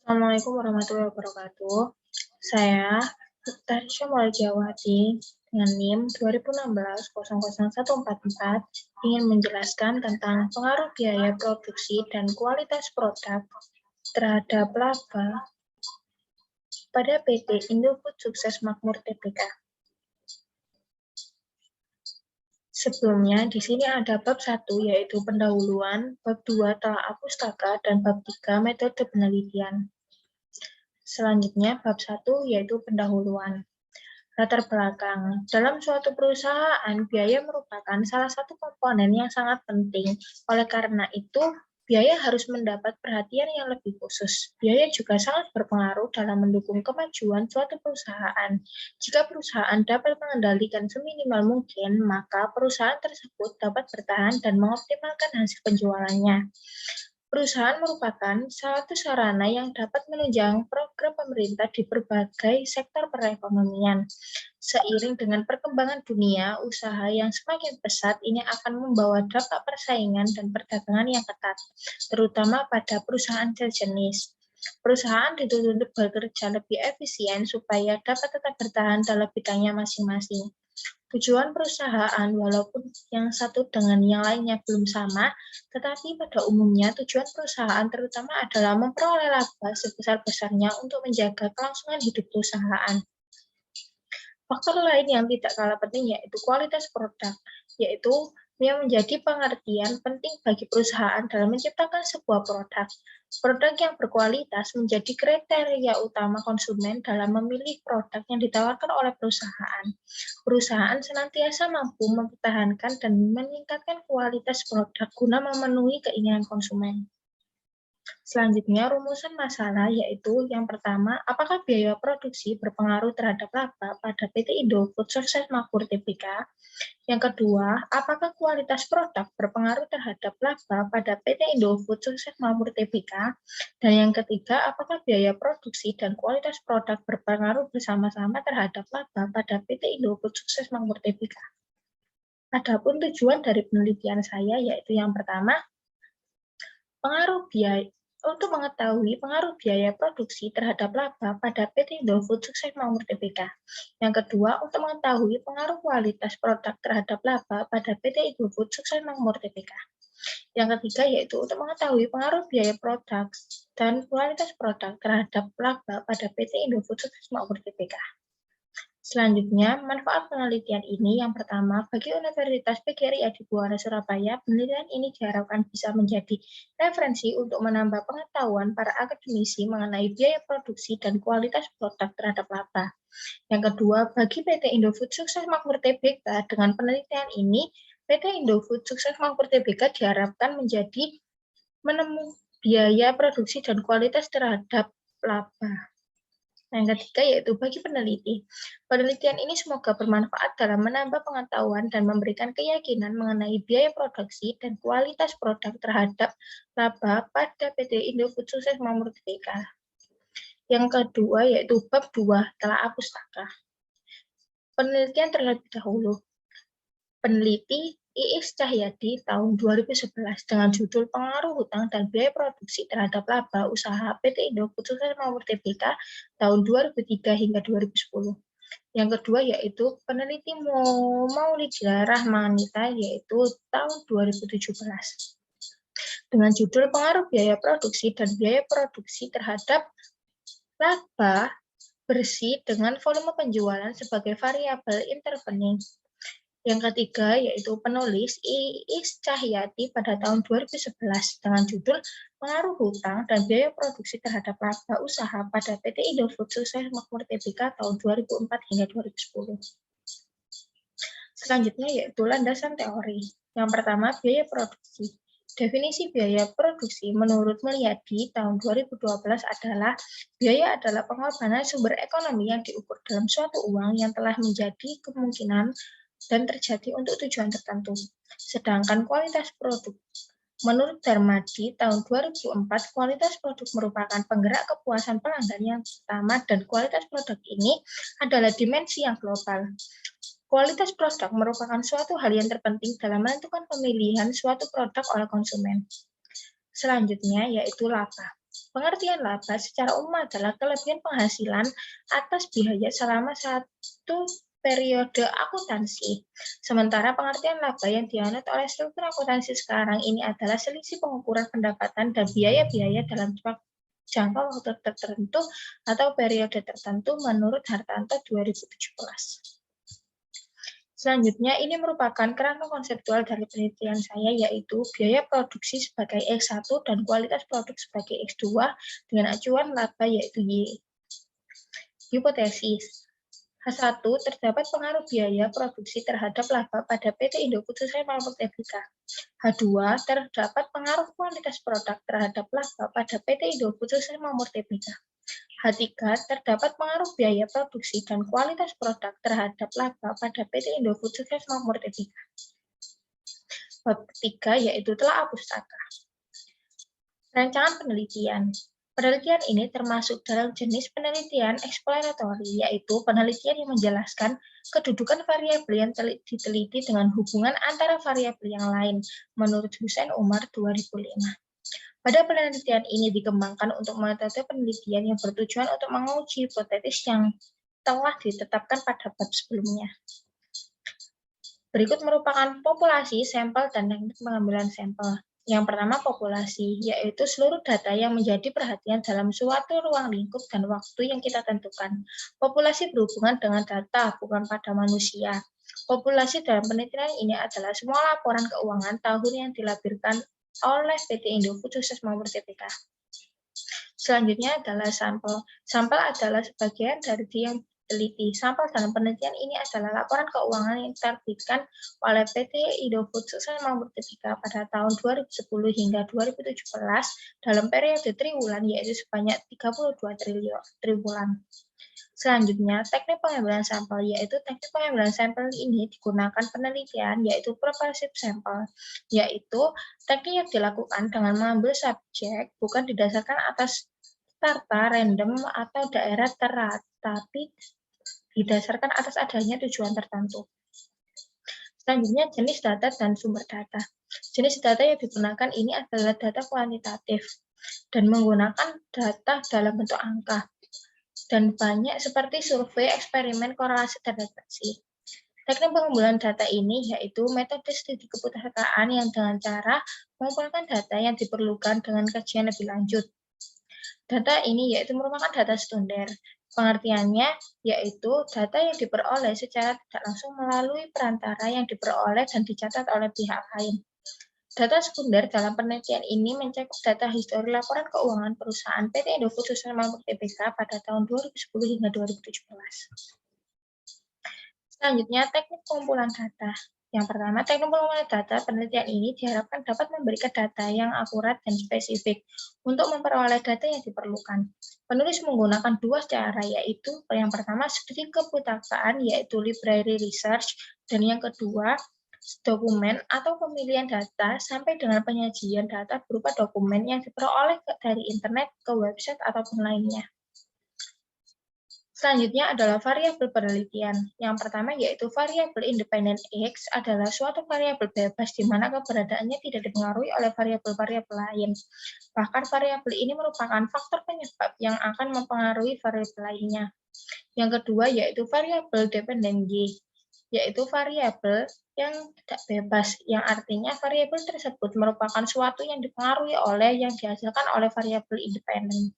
Assalamualaikum warahmatullahi wabarakatuh. Saya Tarisha Muljawati dengan NIM 2016-000144 ingin menjelaskan tentang pengaruh biaya produksi dan kualitas produk terhadap laba pada PT Indofood Sukses Makmur Tbk. Sebelumnya, di sini ada bab 1, yaitu pendahuluan, bab 2, telaah pustaka, dan bab 3, metode penelitian. Selanjutnya, bab 1, yaitu pendahuluan. Latar belakang. Dalam suatu perusahaan, biaya merupakan salah satu komponen yang sangat penting. Oleh karena itu, biaya harus mendapat perhatian yang lebih khusus. Biaya juga sangat berpengaruh dalam mendukung kemajuan suatu perusahaan. Jika perusahaan dapat mengendalikan seminimal mungkin, maka perusahaan tersebut dapat bertahan dan mengoptimalkan hasil penjualannya. Perusahaan merupakan satu sarana yang dapat menunjang program pemerintah di berbagai sektor perekonomian. Seiring dengan perkembangan dunia, usaha yang semakin pesat ini akan membawa dampak persaingan dan perdagangan yang ketat, terutama pada perusahaan sejenis. Perusahaan dituntut bekerja lebih efisien supaya dapat tetap bertahan dalam bidangnya masing-masing. Tujuan perusahaan, walaupun yang satu dengan yang lainnya belum sama, tetapi pada umumnya tujuan perusahaan terutama adalah memperoleh laba sebesar-besarnya untuk menjaga kelangsungan hidup perusahaan. Faktor lain yang tidak kalah penting yaitu kualitas produk, yaitu yang menjadi pengertian penting bagi perusahaan dalam menciptakan sebuah produk. Produk yang berkualitas menjadi kriteria utama konsumen dalam memilih produk yang ditawarkan oleh perusahaan. Perusahaan senantiasa mampu mempertahankan dan meningkatkan kualitas produk guna memenuhi keinginan konsumen. Selanjutnya, rumusan masalah yaitu yang pertama, apakah biaya produksi berpengaruh terhadap laba pada PT Indofood Sukses Makmur Tbk? Yang kedua, apakah kualitas produk berpengaruh terhadap laba pada PT Indofood Sukses Makmur Tbk? Dan yang ketiga, apakah biaya produksi dan kualitas produk berpengaruh bersama-sama terhadap laba pada PT Indofood Sukses Makmur Tbk? Adapun tujuan dari penelitian saya yaitu yang pertama, untuk mengetahui pengaruh biaya produksi terhadap laba pada PT Indofood Sukses Makmur Tbk. Yang kedua, untuk mengetahui pengaruh kualitas produk terhadap laba pada PT Indofood Sukses Makmur Tbk. Yang ketiga, yaitu untuk mengetahui pengaruh biaya produk dan kualitas produk terhadap laba pada PT Indofood Sukses Makmur Tbk. Selanjutnya, manfaat penelitian ini yang pertama, bagi Universitas PGRI Adibuwana Surabaya, penelitian ini diharapkan bisa menjadi referensi untuk menambah pengetahuan para akademisi mengenai biaya produksi dan kualitas produk terhadap laba. Yang kedua, bagi PT Indofood Sukses Makmur Tbk, dengan penelitian ini, PT Indofood Sukses Makmur Tbk diharapkan menjadi menemukan biaya produksi dan kualitas terhadap laba. Yang ketiga yaitu bagi peneliti. Penelitian ini semoga bermanfaat dalam menambah pengetahuan dan memberikan keyakinan mengenai biaya produksi dan kualitas produk terhadap laba pada PT Indofood Sukses Makmur Tbk. Yang kedua yaitu bab 2, telaah pustaka. Penelitian terlebih dahulu. Peneliti Iis Cahyadi tahun 2011 dengan judul Pengaruh Hutang dan Biaya Produksi Terhadap Laba Usaha PT Indofood Sukses Makmur Tbk tahun 2003 hingga 2010. Yang kedua yaitu peneliti Maulida Rahmanita yaitu tahun 2017 dengan judul Pengaruh Biaya Produksi dan Biaya Produksi Terhadap Laba Bersih dengan Volume Penjualan sebagai Variabel Intervening. Yang ketiga yaitu penulis Iis Cahyadi pada tahun 2011 dengan judul Pengaruh Hutang dan Biaya Produksi Terhadap Laba Usaha pada PT Indofood Sukses Makmur Tbk tahun 2004 hingga 2010. Selanjutnya yaitu landasan teori. Yang pertama, biaya produksi. Definisi biaya produksi menurut Mulyadi tahun 2012 adalah biaya adalah pengorbanan sumber ekonomi yang diukur dalam suatu uang yang telah menjadi kemungkinan dan terjadi untuk tujuan tertentu. Sedangkan kualitas produk. Menurut Darmadi tahun 2004, kualitas produk merupakan penggerak kepuasan pelanggan yang pertama dan kualitas produk ini adalah dimensi yang global. Kualitas produk merupakan suatu hal yang terpenting dalam menentukan pemilihan suatu produk oleh konsumen. Selanjutnya yaitu laba. Pengertian laba secara umum adalah kelebihan penghasilan atas biaya selama satu periode akuntansi. Sementara pengertian laba yang dianut oleh struktur akuntansi sekarang ini adalah selisih pengukuran pendapatan dan biaya-biaya dalam jangka waktu tertentu atau periode tertentu menurut Hartanto 2017. Selanjutnya, ini merupakan kerangka konseptual dari penelitian saya, yaitu biaya produksi sebagai X1 dan kualitas produk sebagai X2 dengan acuan laba yaitu Y. Hipotesis. H1, terdapat pengaruh biaya produksi terhadap laba pada PT Indofood Malmur Tbk. H2, terdapat pengaruh kualitas produk terhadap laba pada PT Indofood Malmur Tbk. H3, terdapat pengaruh biaya produksi dan kualitas produk terhadap laba pada PT Indofood Sukses Makmur Tbk. Bab 3 yaitu telah pustaka. Rancangan penelitian. Penelitian ini termasuk dalam jenis penelitian eksploratory, yaitu penelitian yang menjelaskan kedudukan variabel yang diteliti dengan hubungan antara variabel yang lain, menurut Hussein Umar 2005. Pada penelitian ini dikembangkan untuk metode penelitian yang bertujuan untuk menguji hipotesis yang telah ditetapkan pada bab sebelumnya. Berikut merupakan populasi, sampel, dan teknik pengambilan sampel. Yang pertama populasi, yaitu seluruh data yang menjadi perhatian dalam suatu ruang lingkup dan waktu yang kita tentukan. Populasi berhubungan dengan data, bukan pada manusia. Populasi dalam penelitian ini adalah semua laporan keuangan tahun yang dilampirkan oleh PT Indofood Sukses Makmur Tbk. Selanjutnya adalah sampel. Sampel adalah sebagian dari yang diteliti. Sampel dalam penelitian ini adalah laporan keuangan yang diterbitkan oleh PT Indofood Sukses Makmur Tbk pada tahun 2010 hingga 2017 dalam periode triwulan, yaitu sebanyak 32 triwulan. Selanjutnya, teknik pengambilan sampel, yaitu teknik pengambilan sampel ini digunakan penelitian, yaitu proportive sampel, yaitu teknik yang dilakukan dengan mengambil subjek bukan didasarkan atas data random atau daerah tapi didasarkan atas adanya tujuan tertentu. Selanjutnya, jenis data dan sumber data. Jenis data yang digunakan ini adalah data kuantitatif dan menggunakan data dalam bentuk angka, dan banyak seperti survei, eksperimen, korelasi, dan regresi. Teknik pengumpulan data ini yaitu metode studi kepesertaan yang dengan cara mengumpulkan data yang diperlukan dengan kajian lebih lanjut. Data ini yaitu merupakan data sekunder. Pengertiannya yaitu data yang diperoleh secara tidak langsung melalui perantara yang diperoleh dan dicatat oleh pihak lain. Data sekunder dalam penelitian ini mencakup data histori laporan keuangan perusahaan PT Indofood Sukses Makmur Tbk pada tahun 2010 hingga 2017. Selanjutnya, teknik pengumpulan data. Yang pertama, teknik pengumpulan data penelitian ini diharapkan dapat memberikan data yang akurat dan spesifik untuk memperoleh data yang diperlukan. Penulis menggunakan dua cara, yaitu yang pertama studi keputakaan, yaitu library research, dan yang kedua dokumen atau pemilihan data sampai dengan penyajian data berupa dokumen yang diperoleh dari internet ke website ataupun lainnya. Selanjutnya adalah variabel penelitian. Yang pertama yaitu variabel independen X adalah suatu variabel bebas di mana keberadaannya tidak dipengaruhi oleh variabel-variabel lain. Bahkan variabel ini merupakan faktor penyebab yang akan mempengaruhi variabel lainnya. Yang kedua yaitu variabel dependen Y, yaitu variabel yang tidak bebas, yang artinya variabel tersebut merupakan suatu yang dipengaruhi oleh yang dihasilkan oleh variabel independen.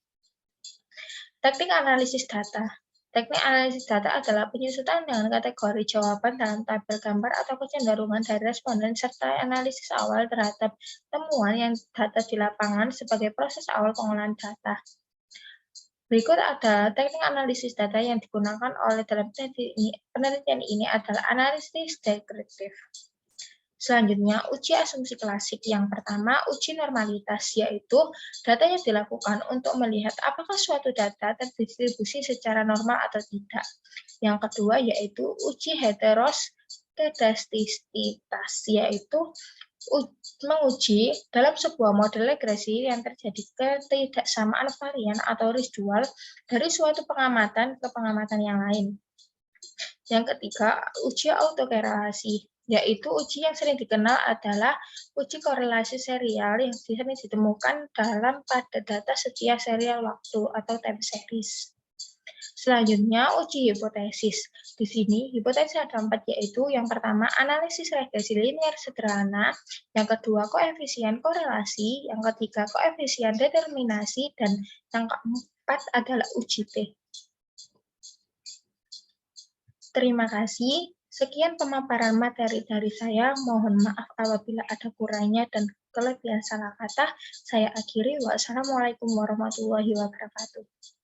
Teknik analisis data. Teknik analisis data adalah penyusutan dengan kategori jawaban dalam tabel gambar atau kecenderungan dari responden serta analisis awal terhadap temuan yang data di lapangan sebagai proses awal pengolahan data. Berikut ada teknik analisis data yang digunakan oleh dalam penelitian ini adalah analisis deskriptif. Selanjutnya, uji asumsi klasik. Yang pertama, uji normalitas, yaitu data yang dilakukan untuk melihat apakah suatu data terdistribusi secara normal atau tidak. Yang kedua, yaitu uji heteroskedastisitas, yaitu menguji dalam sebuah model regresi yang terjadi ketidaksamaan varian atau residual dari suatu pengamatan ke pengamatan yang lain. Yang ketiga, uji autokorelasi, yaitu uji yang sering dikenal adalah uji korelasi serial yang sering ditemukan pada data setiap serial waktu atau time series. Selanjutnya, uji hipotesis. Di sini, hipotesis ada 4, yaitu yang pertama, analisis regresi linear sederhana, yang kedua, koefisien korelasi, yang ketiga, koefisien determinasi, dan yang keempat adalah uji T. Terima kasih. Sekian pemaparan materi dari saya. Mohon maaf apabila ada kurangnya dan kelebihan salah kata. Saya akhiri. Wassalamualaikum warahmatullahi wabarakatuh.